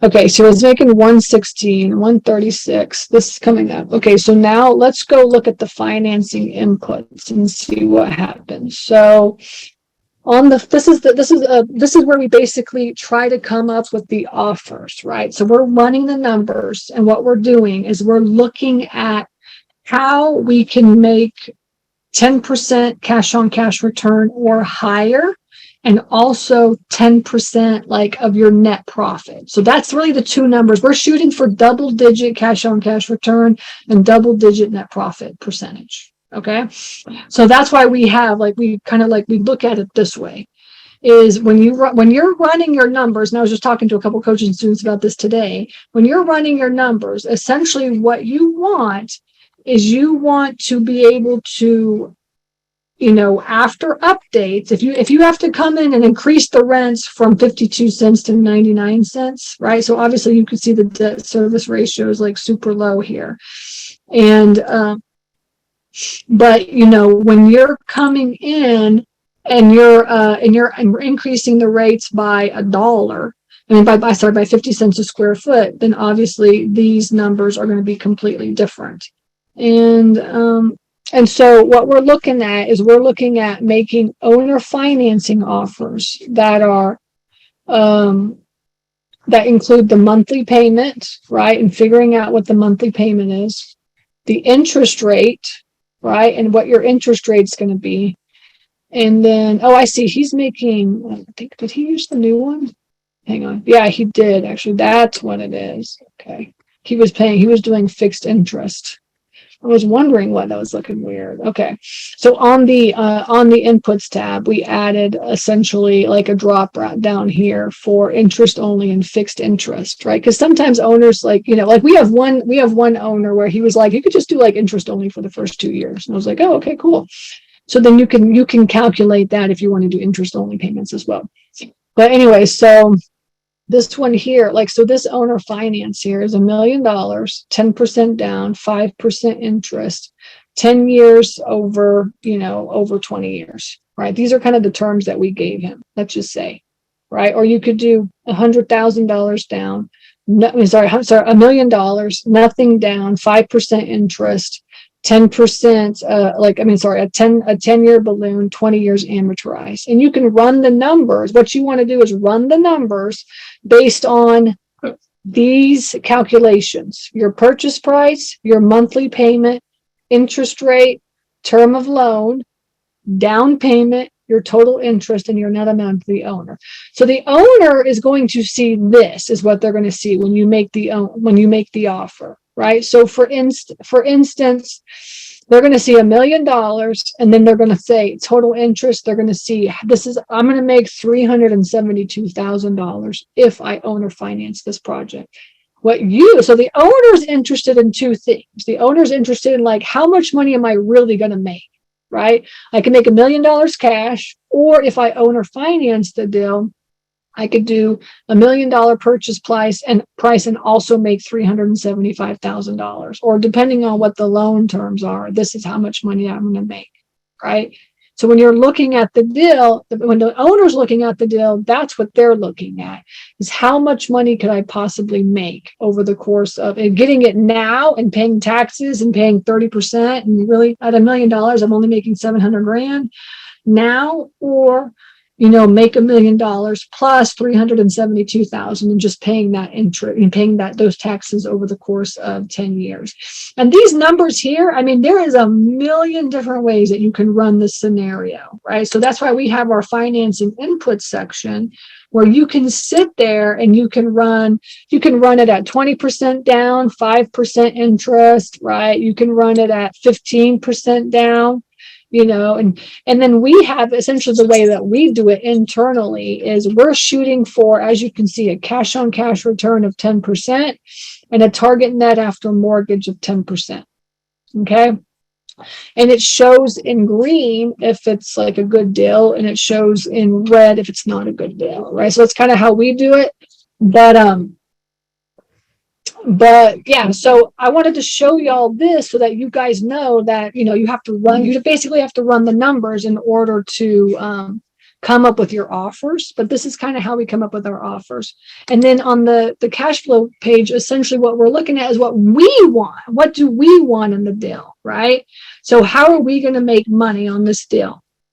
Okay, so it's making 116, 136. This is coming up. Okay, so now let's go look at the financing inputs and see what happens. So on the this is where we basically try to come up with the offers, right? So we're running the numbers, and what we're doing is we're looking at how we can make 10% cash on cash return or higher, and also 10% like of your net profit. So that's really the two numbers. We're shooting for double digit cash on cash return and double digit net profit percentage. Okay. So that's why we have we look at it this way is when you're running your numbers, and I was just talking to a couple of coaching students about this today, when you're running your numbers, essentially what you want is you want to be able to, after updates, if you have to come in and increase the rents from 52 cents to 99 cents, right? So obviously you can see the debt service ratio is like super low here. And, but when you're coming in and you're increasing the rates by $1, by 50 cents a square foot, then obviously these numbers are going to be completely different. And so what we're looking at is we're looking at making owner financing offers that are that include the monthly payment, right? And figuring out what the monthly payment is, the interest rate, right? And what your interest rate's going to be. And then, oh, I see. He's making, I think, did he use the new one? Hang on. Yeah, he did. Actually, that's what it is. Okay. He was doing fixed interest. I was wondering why that was looking weird. Okay. So on the inputs tab, we added essentially like a drop down here for interest only and fixed interest, right? Because sometimes owners like we have one owner where he was like, you could just do like interest only for the first 2 years. And I was like, oh, okay, cool. So then you can calculate that if you want to do interest only payments as well. But anyway, so this one here, so this owner finance here is $1 million, 10% down, 5% interest, 10 years over 20 years, right? These are kind of the terms that we gave him, let's just say, right? Or you could do $100,000 down, $1 million, nothing down, 5% interest, 10%, a 10-year balloon, 20 years amortized. And you can run the numbers. What you want to do is run the numbers based on these calculations: your purchase price, your monthly payment, interest rate, term of loan, down payment, your total interest, and your net amount to the owner. So the owner is going to see this is what they're going to see when you make the offer. Right. So for instance, they're going to see $1 million, and then they're going to say total interest. They're going to see I'm going to make $372,000 if I owner finance this project. So the owner's interested in two things. The owner's interested in how much money am I really going to make? Right. I can make $1 million cash, or if I owner finance the deal, I could do $1 million purchase price and also make $375,000, or depending on what the loan terms are, this is how much money I'm going to make, right? So when you're looking at the deal, when the owner's looking at the deal, that's what they're looking at, is how much money could I possibly make over the course of getting it now and paying taxes and paying 30%, and really at $1 million, I'm only making $700,000 now, or make $1 million plus $372,000 and just paying that interest and paying those taxes over the course of 10 years. And these numbers here, there is a million different ways that you can run this scenario, right? So that's why we have our financing input section, where you can sit there and you can run it at 20% down, 5% interest, right? You can run it at 15% down. And then we have essentially the way that we do it internally is we're shooting for, as you can see, a cash on cash return of 10% and a target net after mortgage of 10%. Okay. And it shows in green if it's like a good deal, and it shows in red if it's not a good deal. Right. So that's kind of how we do it. But yeah, so I wanted to show y'all this so that you guys know that, you basically have to run the numbers in order to come up with your offers, but this is kind of how we come up with our offers. And then on the cash flow page, essentially what we're looking at is what we want. What do we want in the deal, right? So how are we going to make money on this deal?